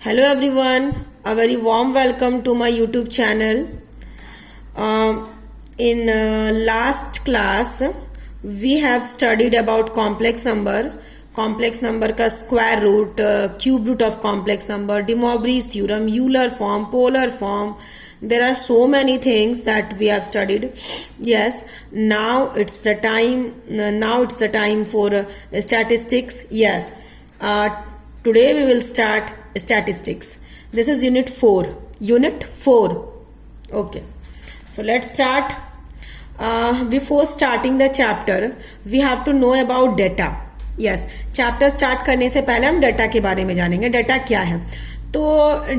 Hello everyone, a very warm welcome to my YouTube channel. In last class, we have studied about complex number का square root, cube root of complex number, De Moivre's theorem, Euler form, polar form. There are so many things that we have studied. Yes, now it's the time for statistics. Yes, today we will start statistics. This is unit 4. Okay, so let's start. Before starting the chapter, we have to know about data. Yes, chapter start करने से पहले हम data के बारे में जानेंगे. Data क्या है? तो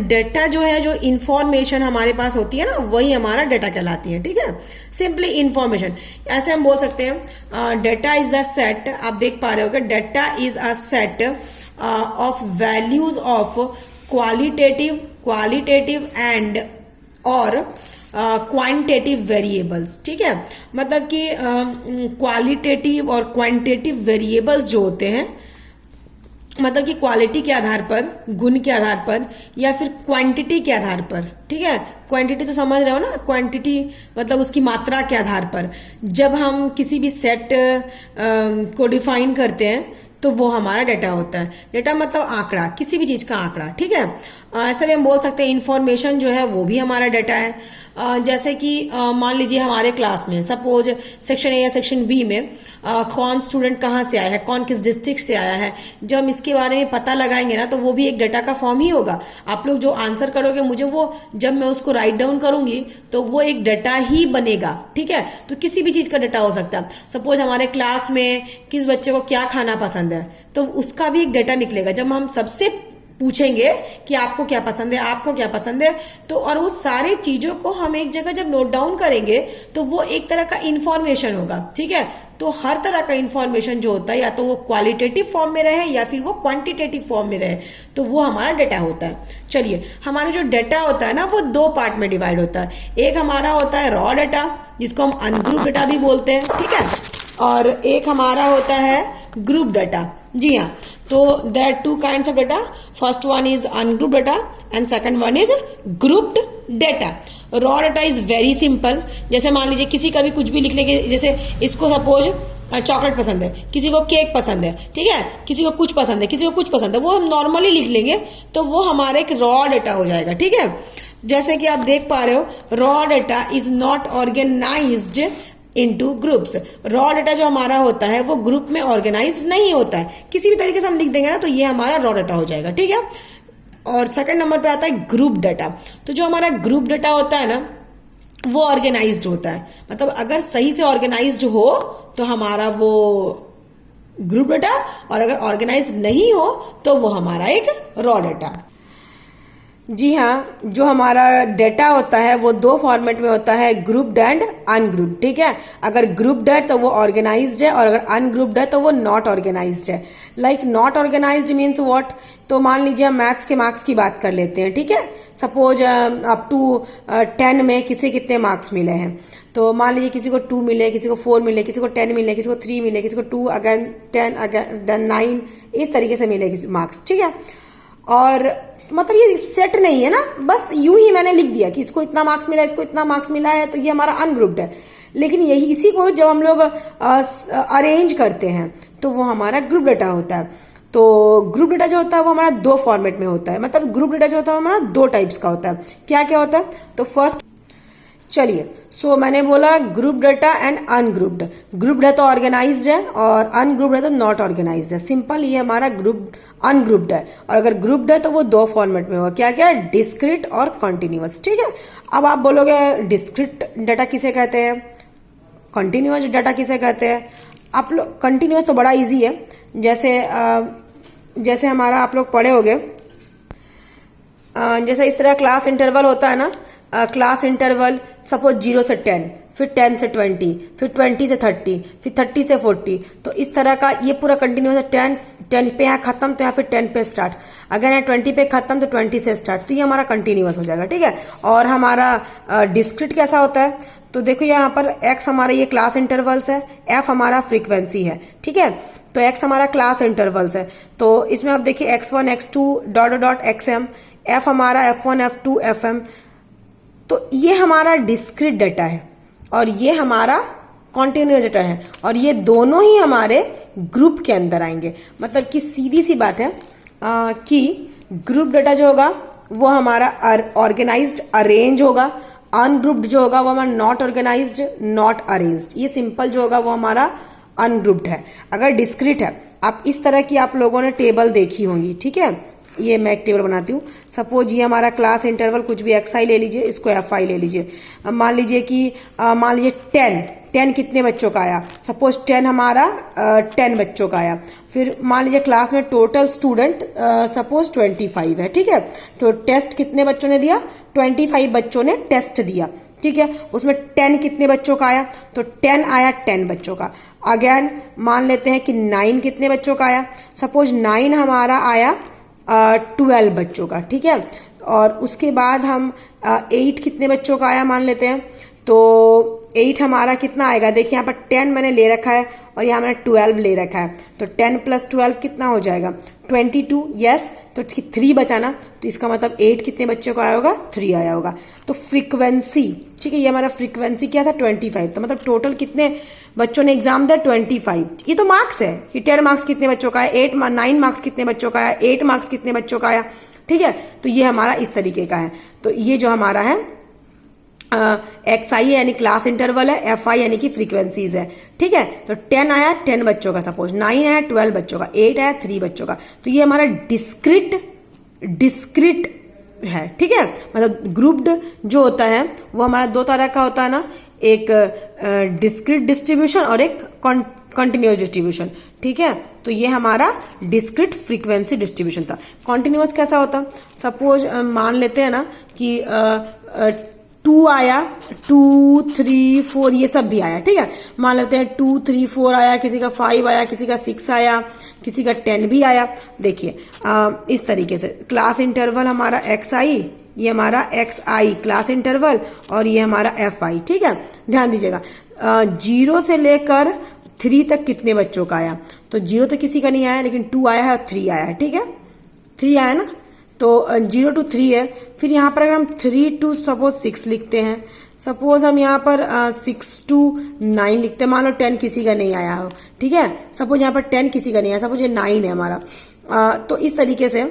डाटा जो है, जो इंफॉर्मेशन हमारे पास होती है ना, वही हमारा डाटा कहलाती है. ठीक है, सिंपली इंफॉर्मेशन. ऐसे हम बोल सकते हैं डाटा इज द सेट. आप देख पा रहे हो कि data is a set of values of qualitative and और क्वांटिटेटिव वेरिएबल्स. ठीक है, मतलब कि क्वालिटेटिव और क्वांटिटेटिव वेरिएबल्स जो होते हैं, मतलब कि क्वालिटी के आधार पर, गुण के आधार पर, या फिर क्वांटिटी के आधार पर. ठीक है, क्वांटिटी तो समझ रहे हो ना, क्वांटिटी मतलब उसकी मात्रा के आधार पर. जब हम किसी भी सेट को डिफाइन करते हैं तो वो हमारा डाटा होता है. डाटा मतलब आंकड़ा, किसी भी चीज का आंकड़ा. ठीक है, ऐसा भी हम बोल सकते हैं इंफॉर्मेशन जो है वो भी हमारा डाटा है. जैसे कि मान लीजिए हमारे क्लास में सपोज सेक्शन ए या सेक्शन बी में कौन स्टूडेंट कहाँ से आया है, कौन किस डिस्ट्रिक्ट से आया है, जब हम इसके बारे में पता लगाएंगे ना, तो वो भी एक डाटा का फॉर्म ही होगा. आप लोग जो आंसर करोगे मुझे, वो जब मैं उसको राइट डाउन करूंगी तो वो एक डाटा ही बनेगा. ठीक है, तो किसी भी चीज का डाटा हो सकता है. सपोज हमारे क्लास में किस बच्चे को क्या खाना पसंद है, तो उसका भी एक डाटा निकलेगा. जब हम सबसे पूछेंगे कि आपको क्या पसंद है, आपको क्या पसंद है, तो और वो सारी चीजों को हम एक जगह जब नोट डाउन करेंगे तो वो एक तरह का इंफॉर्मेशन होगा. ठीक है, तो हर तरह का इंफॉर्मेशन जो होता है, या तो वो क्वालिटेटिव फॉर्म में रहे या फिर वो क्वांटिटेटिव फॉर्म में रहे, तो वो हमारा डाटा होता है. चलिए, हमारा जो डाटा होता है ना, वो दो पार्ट में डिवाइड होता है. एक हमारा होता है रॉ डाटा, जिसको हम अनग्रुप डाटा भी बोलते हैं. ठीक है, और एक हमारा होता है ग्रुप डाटा. जी हाँ, तो there are two kinds of data. First one is ungrouped data and second one is grouped data. Raw data is very simple. जैसे मान लीजिए किसी का भी कुछ भी लिख लेंगे, जैसे इसको सपोज चॉकलेट पसंद है, किसी को केक पसंद है. ठीक है, किसी को कुछ पसंद है, किसी को कुछ पसंद है, वो हम नॉर्मली लिख लेंगे तो वो हमारा एक रॉ डाटा हो जाएगा. ठीक है, जैसे कि आप देख पा रहे हो, raw data is not organised into groups. Raw data जो हमारा होता है वो ग्रुप में ऑर्गेनाइज नहीं होता है. किसी भी तरीके से हम लिख देंगे ना, तो ये हमारा रॉ डाटा हो जाएगा. ठीक है, और सेकंड नंबर पे आता है ग्रुप डाटा. तो जो हमारा ग्रुप डाटा होता है ना, वो ऑर्गेनाइज्ड होता है. मतलब अगर सही से ऑर्गेनाइज्ड हो तो हमारा वो ग्रुप डाटा, और अगर ऑर्गेनाइज्ड नहीं हो तो वो हमारा एक रॉ डाटा. जी हाँ, जो हमारा डाटा होता है वो दो फॉर्मेट में होता है, ग्रुप्ड एंड अनग्रुप्ड. ठीक है, अगर ग्रुप्ड है तो वो ऑर्गेनाइज्ड है, और अगर अनग्रुप्ड है तो वो नॉट ऑर्गेनाइज्ड है. Like not organised means what? तो मान लीजिए हम मैथ्स के मार्क्स की बात कर लेते हैं. ठीक है, सपोज अप टू 10 में किसी कितने मार्क्स मिले हैं, तो मान लीजिए किसी को 2 मिले, किसी को 4 मिले, किसी को 10 मिले, किसी को 3 मिले, किसी को 2 अगेन 10 अगेन देन 9, इस तरीके से मिले मार्क्स. ठीक है, और मतलब ये सेट नहीं है ना, बस यूं ही मैंने लिख दिया कि इसको इतना मार्क्स मिला, इसको इतना मार्क्स मिला है, तो ये हमारा अनग्रुप्ड है. लेकिन यही इसी को जब हम लोग अरेंज करते हैं तो वो हमारा ग्रुप डाटा होता है. तो ग्रुप डाटा जो होता है वो हमारा दो फॉर्मेट में होता है. मतलब ग्रुप डाटा जो होता है हमारा दो टाइप्स का होता है. क्या क्या होता है? तो फर्स्ट, चलिए, सो मैंने बोला group data and ungrouped. Group data organised है और अनग्रुप्ड है तो नॉट ऑर्गेनाइज्ड है. सिंपल, ये हमारा ग्रुप अनग्रुप्ड है. और अगर ग्रुप्ड है तो वो दो फॉर्मेट में होगा. क्या क्या? डिस्क्रीट और कॉन्टिन्यूअस. ठीक है, अब आप बोलोगे डिस्क्रीट डाटा किसे कहते हैं, कंटिन्यूअस डाटा किसे कहते हैं? आप लोग कंटिन्यूअस तो बड़ा इजी है. जैसे हमारा आप लोग पढ़े होगे, जैसे इस तरह क्लास इंटरवल होता है ना, क्लास इंटरवल सपोज 0 से 10, फिर 10 से 20, फिर 20 से 30, फिर 30 से 40. तो इस तरह का ये पूरा कंटिन्यूअस है. 10 पे यहाँ खत्म तो यहाँ फिर 10 पे स्टार्ट, अगर यहाँ 20 पे खत्म तो 20 से स्टार्ट. तो ये हमारा कंटिन्यूअस हो जाएगा. ठीक है, और हमारा डिस्क्रीट कैसा होता है? तो देखो यहाँ पर x हमारा ये क्लास इंटरवल्स है, f हमारा फ्रीक्वेंसी है. ठीक है, तो x हमारा क्लास इंटरवल्स है. तो इसमें आप देखिए x1 x2 dot dot xm, F हमारा F1 F2 FM, तो ये हमारा डिस्क्रीट डाटा है और ये हमारा कॉन्टिन्यूअस डाटा है, और ये दोनों ही हमारे ग्रुप के अंदर आएंगे। मतलब कि सीधी सी बात है कि ग्रुप डाटा जो होगा वो हमारा ऑर्गेनाइज्ड अरेंज होगा, अनग्रुप्ड जो होगा वो हमारा नॉट ऑर्गेनाइज्ड नॉट अरेंज्ड, ये सिंपल जो होगा वो हमारा अनग्रुप्ड है। अगर डिस्क्रीट है, आप इस तरह की आप लोगों ने टेबल देखी होंगी, ठीक है। ये मैं एक टेबल बनाती हूँ। सपोज ये हमारा क्लास इंटरवल कुछ भी XI ले लीजिए, इसको FI ले लीजिए। मान लीजिए कि 10 कितने बच्चों का आया, सपोज 10 हमारा 10 बच्चों का आया। फिर मान लीजिए क्लास में टोटल स्टूडेंट सपोज 25 है, ठीक है। तो टेस्ट कितने बच्चों ने दिया, 25 बच्चों ने टेस्ट दिया, ठीक है। उसमें 10 कितने बच्चों का आया, तो 10 आया 10 बच्चों का। अगेन मान लेते हैं कि 9 कितने बच्चों का आया, सपोज 9 हमारा आया 12 बच्चों का, ठीक है। और उसके बाद हम 8 कितने बच्चों का आया मान लेते हैं, तो 8 हमारा कितना आएगा, देखिए यहाँ पर 10 मैंने ले रखा है और यहाँ मैंने 12 ले रखा है, तो 10 + 12 कितना हो जाएगा 22, यस। तो 3 बचाना, तो इसका मतलब 8 कितने बच्चों को आया होगा, 3 आया होगा। तो फ्रीक्वेंसी, ठीक है, ये हमारा फ्रीक्वेंसी क्या था 25, तो मतलब टोटल कितने बच्चों ने एग्जाम दिया 25। ये तो मार्क्स है कि 10 मार्क्स कितने बच्चों का है, 9 मार्क्स कितने बच्चों का आया, 8 मार्क्स कितने बच्चों का आया, ठीक है। तो ये हमारा इस तरीके का है। तो ये जो हमारा है XI यानी क्लास इंटरवल है, FI यानी कि फ्रीक्वेंसीज है, ठीक है। तो 10 आया 10 बच्चों का, सपोज 9 आया 12 बच्चों का, 8 आया 3 बच्चों का। तो ये हमारा डिस्क्रीट है, ठीक है। मतलब ग्रुप्ड जो होता है वो हमारा दो तरह का होता है ना, एक डिस्क्रीट डिस्ट्रीब्यूशन और एक कॉन्टिन्यूअस डिस्ट्रीब्यूशन, ठीक है। तो ये हमारा डिस्क्रीट फ्रीक्वेंसी डिस्ट्रीब्यूशन था। कॉन्टिन्यूअस कैसा होता, सपोज मान लेते हैं ना कि 2 आया, 2, 3, 4 ये सब भी आया, ठीक है। मान लेते हैं 2, 3, 4 आया, किसी का 5 आया, किसी का 6 आया, किसी का 10 भी आया। देखिए इस तरीके से क्लास इंटरवल हमारा XI, ये हमारा XI क्लास इंटरवल, और ये हमारा FI, ठीक है। ध्यान दीजिएगा 0 से लेकर 3 तक कितने बच्चों का आया, तो 0 तो किसी का नहीं आया, लेकिन 2 आया है और 3 आया है, ठीक है। 3 आया ना, तो 0 to 3 है। फिर यहाँ पर अगर हम 3 to सपोज 6 लिखते हैं, सपोज हम यहाँ पर 6 to 9 लिखते हैं, मान लो 10 किसी का नहीं आया हो, ठीक है। सपोज यहाँ पर 10 किसी का नहीं आया, सपोज ये 9 है हमारा। तो इस तरीके से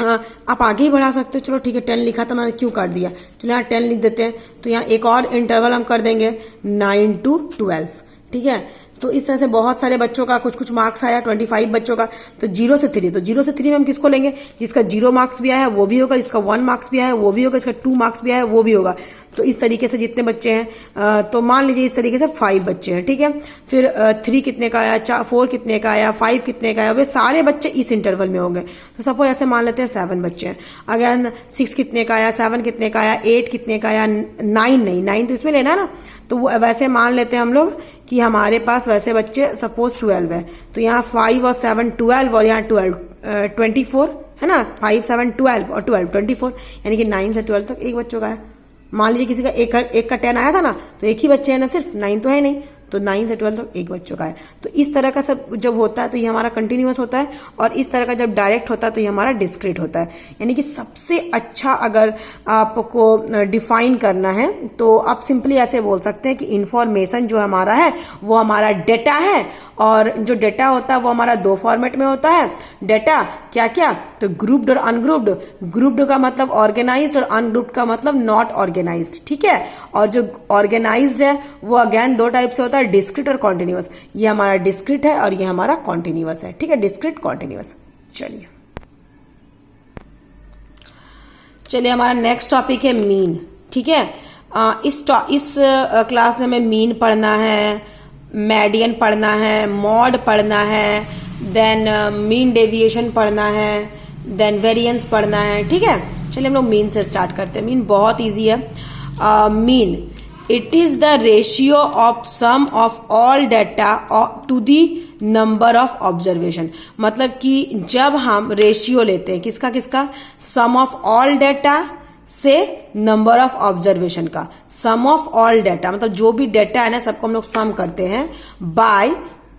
आप आगे ही बढ़ा सकते हो। चलो ठीक है, 10 लिखा था मैंने, क्यों काट दिया, चलो यहाँ 10 लिख देते हैं। तो यहाँ एक और इंटरवल हम कर देंगे 9 to 12, ठीक है। तो इस तरह से बहुत सारे बच्चों का कुछ मार्क्स आया, 25 बच्चों का। तो 0 से 3, तो 0 से 3 में हम किसको लेंगे, जिसका 0 मार्क्स भी आया है वो भी होगा, जिसका 1 मार्क्स भी आया है वो भी होगा, जिसका 2 मार्क्स भी आया है वो भी होगा। तो इस तरीके से जितने बच्चे हैं, तो मान लीजिए इस तरीके से 5 बच्चे हैं, ठीक है। फिर 3 कितने का आया, 4 कितने का आया, 5 कितने का आया, वे सारे बच्चे इस इंटरवल में होंगे। तो सपोज ऐसे मान लेते हैं 7 बच्चे हैं। अगेन 6 कितने का आया, 7 कितने का आया, 8 कितने का आया, 9 नहीं, 9 तो इसमें लेना ना। तो वैसे मान लेते हैं हम लोग कि हमारे पास वैसे बच्चे सपोज 12 है, तो यहाँ 5 और 7 12, और यहाँ 24 है ना, 5, 7, 12 और 12 24, यानी कि 9 से 12 तक एक बच्चों का है। मान लीजिए किसी का एक का 10 आया था ना, तो एक ही बच्चे है ना, सिर्फ 9 तो है नहीं, तो 9 से 12 तक एक बच्चों का है। तो इस तरह का सब जब होता है तो ये हमारा कंटिन्यूअस होता है, और इस तरह का जब डायरेक्ट होता है तो ये हमारा डिस्क्रीट होता है। यानी कि सबसे अच्छा अगर आपको डिफाइन करना है तो आप सिंपली ऐसे बोल सकते हैं कि इंफॉर्मेशन जो हमारा है वो हमारा डेटा है, और जो डेटा होता है वो हमारा 2 फॉर्मेट में होता है। डेटा क्या क्या, तो ग्रुप्ड और अनग्रुप्ड। ग्रुप्ड का मतलब ऑर्गेनाइज्ड और अनग्रुप्ड का मतलब नॉट ऑर्गेनाइज्ड, ठीक है। और जो ऑर्गेनाइज्ड है वो अगेन 2 टाइप से होता है, डिस्क्रीट और कॉन्टिन्यूअस। ये हमारा डिस्क्रीट है और ये हमारा कॉन्टिन्यूअस है, ठीक है, डिस्क्रीट कॉन्टिन्यूअस। चलिए हमारा नेक्स्ट टॉपिक है मीन, ठीक है। इस क्लास में हमें मीन पढ़ना है, मेडियन पढ़ना है, मॉड पढ़ना है, देन मीन डेविएशन पढ़ना है, देन वेरिएंस पढ़ना है, ठीक है। चलिए हम लोग मीन से स्टार्ट करते हैं। मीन बहुत इजी है। Mean it is the ratio of some of all data to the number of observation. मतलब कि जब हम रेशियो लेते हैं किसका किसका, सम ऑफ ऑल डेटा से नंबर ऑफ ऑब्जर्वेशन का। सम ऑफ ऑल डेटा मतलब जो भी डेटा है ना सबको हम लोग सम करते हैं, बाय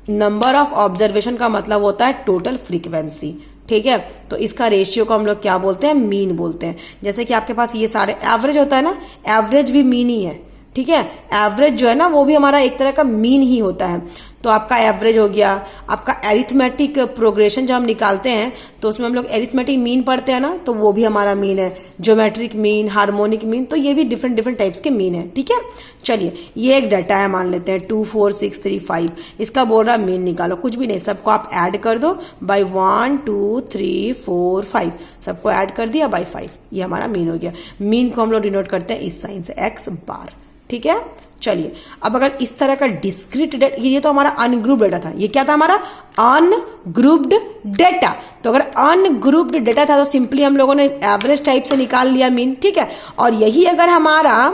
नंबर ऑफ ऑब्जर्वेशन का मतलब होता है टोटल फ्रीक्वेंसी, ठीक है। तो इसका रेशियो को हम लोग क्या बोलते हैं, मीन बोलते हैं। जैसे कि आपके पास ये सारे एवरेज होता है ना, एवरेज भी मीन ही है, ठीक है। एवरेज जो है ना वो भी हमारा एक तरह का मीन ही होता है। तो आपका एवरेज हो गया, आपका एरिथमेटिक प्रोग्रेशन जब हम निकालते हैं तो उसमें हम लोग एरिथमेटिक मीन पढ़ते हैं ना, तो वो भी हमारा मीन है। ज्योमेट्रिक मीन, हार्मोनिक मीन, तो ये भी डिफरेंट डिफरेंट टाइप्स के मीन है, ठीक है। चलिए ये एक डाटा है, मान लेते हैं 2 4 6 3 5, इसका बोल रहा है मीन निकालो। कुछ भी नहीं, सबको आप ऐड कर दो बाय 1 2 3 4 5, सबको ऐड कर दिया बाय 5, ये हमारा मीन हो गया। मीन को हम लोग डिनोट करते हैं इस साइन से, x बार, ठीक है। चलिए अब अगर इस तरह का डिस्क्रीट डेटा, ये तो हमारा अनग्रुप्ड डेटा था, ये क्या था हमारा अनग्रुप्ड डेटा। तो अगर अनग्रुप्ड डेटा था तो सिंपली हम लोगों ने एवरेज टाइप से निकाल लिया मीन, ठीक है। और यही अगर हमारा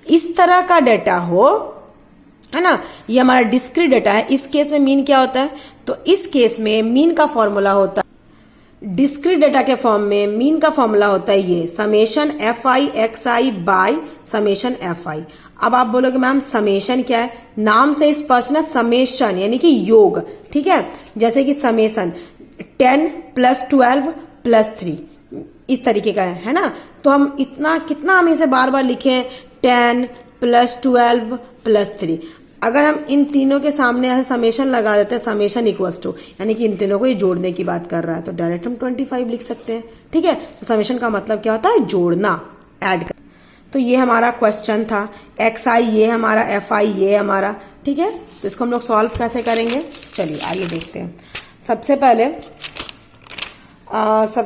इस तरह का डेटा हो, है ना, ये हमारा डिस्क्रीट डेटा है, इस केस में मीन क्या होता है, तो इस केस में मीन का फॉर्मूला होता है, डिस्क्रीट डेटा के फॉर्म में मीन का फॉर्मूला होता है ये summation fi xi by summation fi। अब आप बोलोगे मैम समेशन क्या है, नाम से स्पष्ट ना, समेशन यानी कि योग, ठीक है। जैसे कि समेशन 10 + 12 + 3 इस तरीके का है ना। तो हम इतना कितना हम इसे बार बार लिखें, 10 + 12 + 3। अगर हम इन तीनों के सामने ऐसे समेशन लगा देते हैं, समेशन इक्वल्स टू, यानी कि इन तीनों को ये जोड़ने की बात कर रहा है, तो डायरेक्ट हम 25 लिख सकते हैं, ठीक है। तो समेशन का मतलब क्या होता है, जोड़ना, ऐड कर। तो ये हमारा क्वेश्चन था, xi ये हमारा, fi ये हमारा, ठीक है। तो इसको हम लोग सॉल्व कैसे करेंगे, चलिए आइए देखते हैं। सबसे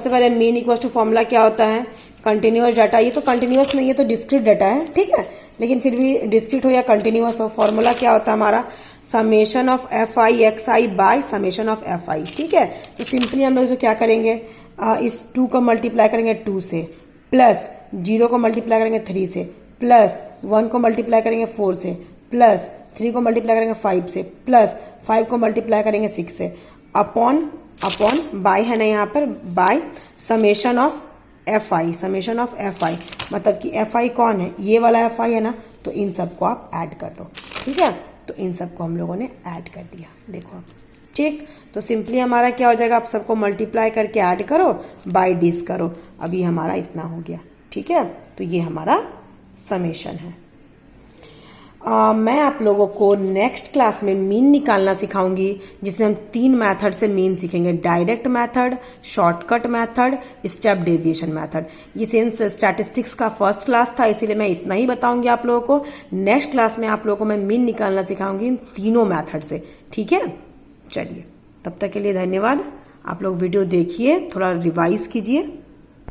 पहले मीन इक्वल टू फॉर्मूला क्या होता है, कंटिन्यूअस डाटा, ये तो कंटिन्यूअस नहीं है तो डिस्क्रीट डाटा है, ठीक है। लेकिन फिर भी डिस्क्रीट हो या कंटिन्यूअस हो, फॉर्मूला क्या होता है हमारा, summation of fi xi by summation of fi, ठीक है। तो सिंपली हम लोग इसको क्या करेंगे, इस 2 को मल्टीप्लाई करेंगे 2 से, प्लस 0 को मल्टीप्लाई करेंगे 3 से, प्लस 1 को मल्टीप्लाई करेंगे 4 से, प्लस 3 को मल्टीप्लाई करेंगे 5 से, प्लस 5 को मल्टीप्लाई करेंगे 6 से, अपॉन बाय है ना यहाँ पर, by summation of fi, summation of fi, मतलब कि fi कौन है, ये वाला fi है ना, तो इन सबको आप ऐड कर दो, ठीक है। तो इन सबको हम लोगों ने ऐड कर दिया, देखो आप, ठीक। तो सिंपली हमारा क्या हो जाएगा, आप सबको मल्टीप्लाई करके ऐड करो, बाय डिस करो, अभी हमारा इतना हो गया, ठीक है। तो ये हमारा समेशन है। मैं आप लोगों को नेक्स्ट क्लास में मीन निकालना सिखाऊंगी, जिसमें हम 3 मेथड से मीन सीखेंगे, direct method, shortcut method, step deviation method. ये सिंस स्टैटिस्टिक्स का फर्स्ट क्लास था इसीलिए मैं इतना ही बताऊंगी आप लोगों को। नेक्स्ट क्लास में आप लोगों को मैं मीन निकालना सिखाऊंगी इन तीनों मेथड से, ठीक है। चलिए तब तक के लिए धन्यवाद। आप लोग वीडियो देखिए, थोड़ा रिवाइज कीजिए।